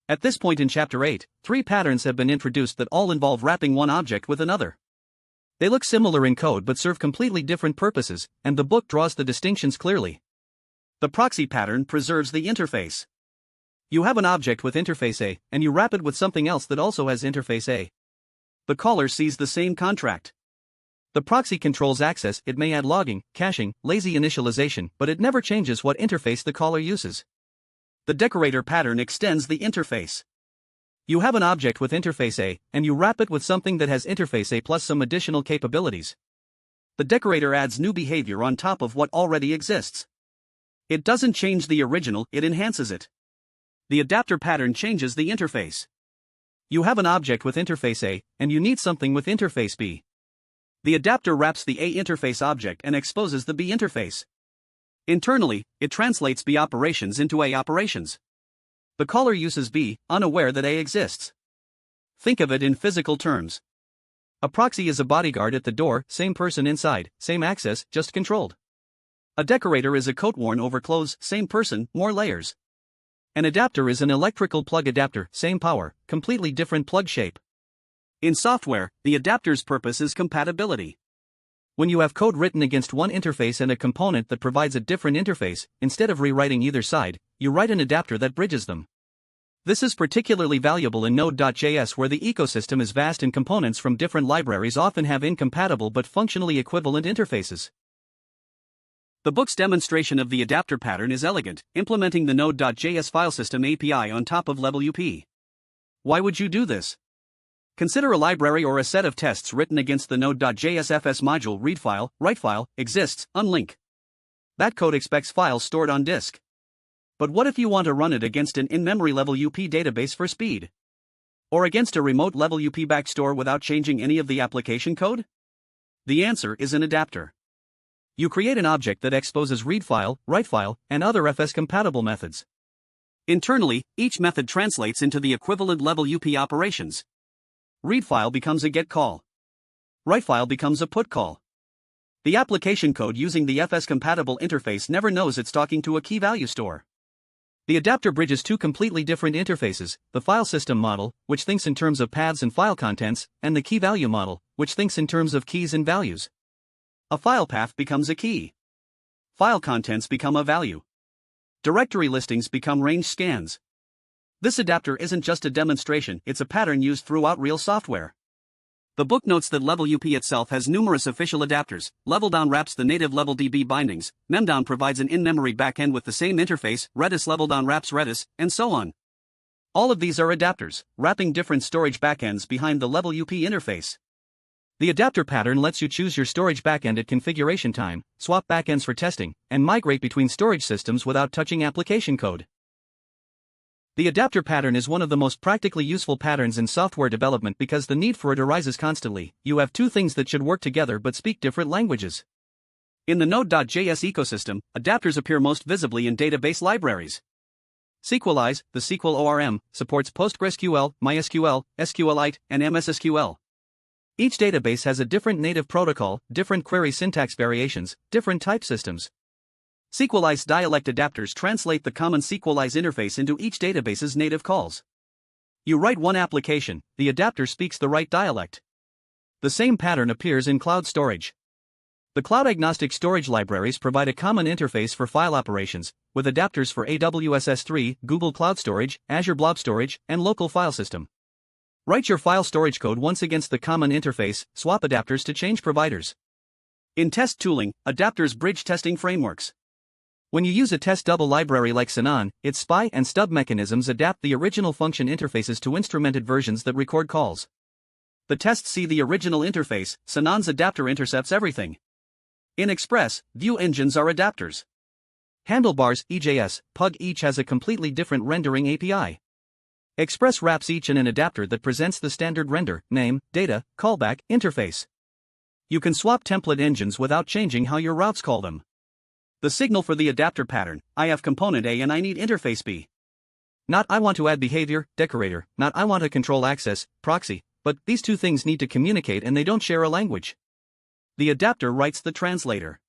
At this point in Chapter 8, 3 patterns have been introduced that all involve wrapping one object with another. They look similar in code but serve completely different purposes, and the book draws the distinctions clearly. The proxy pattern preserves the interface. You have an object with interface A, and you wrap it with something else that also has interface A. The caller sees the same contract. The proxy controls access. It may add logging, caching, lazy initialization, but it never changes what interface the caller uses. The decorator pattern extends the interface. You have an object with interface A, and you wrap it with something that has interface A plus some additional capabilities. The decorator adds new behavior on top of what already exists. It doesn't change the original, it enhances it. The adapter pattern changes the interface. You have an object with interface A, and you need something with interface B. The adapter wraps the A interface object and exposes the B interface. Internally, it translates B operations into A operations. The caller uses B, unaware that A exists. Think of it in physical terms. A proxy is a bodyguard at the door, same person inside, same access, just controlled. A decorator is a coat worn over clothes, same person, more layers. An adapter is an electrical plug adapter, same power, completely different plug shape. In software, the adapter's purpose is compatibility. When you have code written against one interface and a component that provides a different interface, instead of rewriting either side, you write an adapter that bridges them. This is particularly valuable in Node.js, where the ecosystem is vast and components from different libraries often have incompatible but functionally equivalent interfaces. The book's demonstration of the adapter pattern is elegant, implementing the Node.js Filesystem API on top of LevelUP. Why would you do this? Consider a library or a set of tests written against the Node.js FS module readFile, writeFile, exists, unlink. That code expects files stored on disk. But what if you want to run it against an in-memory LevelUP database for speed? Or against a remote LevelUP backstore without changing any of the application code? The answer is an adapter. You create an object that exposes readFile, writeFile, and other FS-compatible methods. Internally, each method translates into the equivalent LevelUP operations. ReadFile becomes a get call. WriteFile becomes a put call. The application code using the FS-compatible interface never knows it's talking to a key value store. The adapter bridges two completely different interfaces, the file system model, which thinks in terms of paths and file contents, and the key value model, which thinks in terms of keys and values. A file path becomes a key. File contents become a value. Directory listings become range scans. This adapter isn't just a demonstration, it's a pattern used throughout real software. The book notes that LevelUP itself has numerous official adapters. LevelDown wraps the native LevelDB bindings, memdown provides an in-memory backend with the same interface, Redis LevelDown wraps Redis, and so on. All of these are adapters, wrapping different storage backends behind the LevelUP interface. The adapter pattern lets you choose your storage backend at configuration time, swap backends for testing, and migrate between storage systems without touching application code. The adapter pattern is one of the most practically useful patterns in software development because the need for it arises constantly. You have two things that should work together but speak different languages. In the Node.js ecosystem, adapters appear most visibly in database libraries. Sequelize, the SQL ORM, supports PostgreSQL, MySQL, SQLite, and MSSQL. Each database has a different native protocol, different query syntax variations, different type systems. Sequelize dialect adapters translate the common Sequelize interface into each database's native calls. You write one application, the adapter speaks the right dialect. The same pattern appears in cloud storage. The cloud-agnostic storage libraries provide a common interface for file operations, with adapters for AWS S3, Google Cloud Storage, Azure Blob Storage, and local file system. Write your file storage code once against the common interface, swap adapters to change providers. In test tooling, adapters bridge testing frameworks. When you use a test double library like Sinon, its SPI and stub mechanisms adapt the original function interfaces to instrumented versions that record calls. The tests see the original interface, Sinon's adapter intercepts everything. In Express, view engines are adapters. Handlebars, EJS, Pug each has a completely different rendering API. Express wraps each in an adapter that presents the standard render, name, data, callback, interface. You can swap template engines without changing how your routes call them. The signal for the adapter pattern, I have component A and I need interface B. Not I want to add behavior, decorator, not I want to control access, proxy, but these two things need to communicate and they don't share a language. The adapter writes the translator.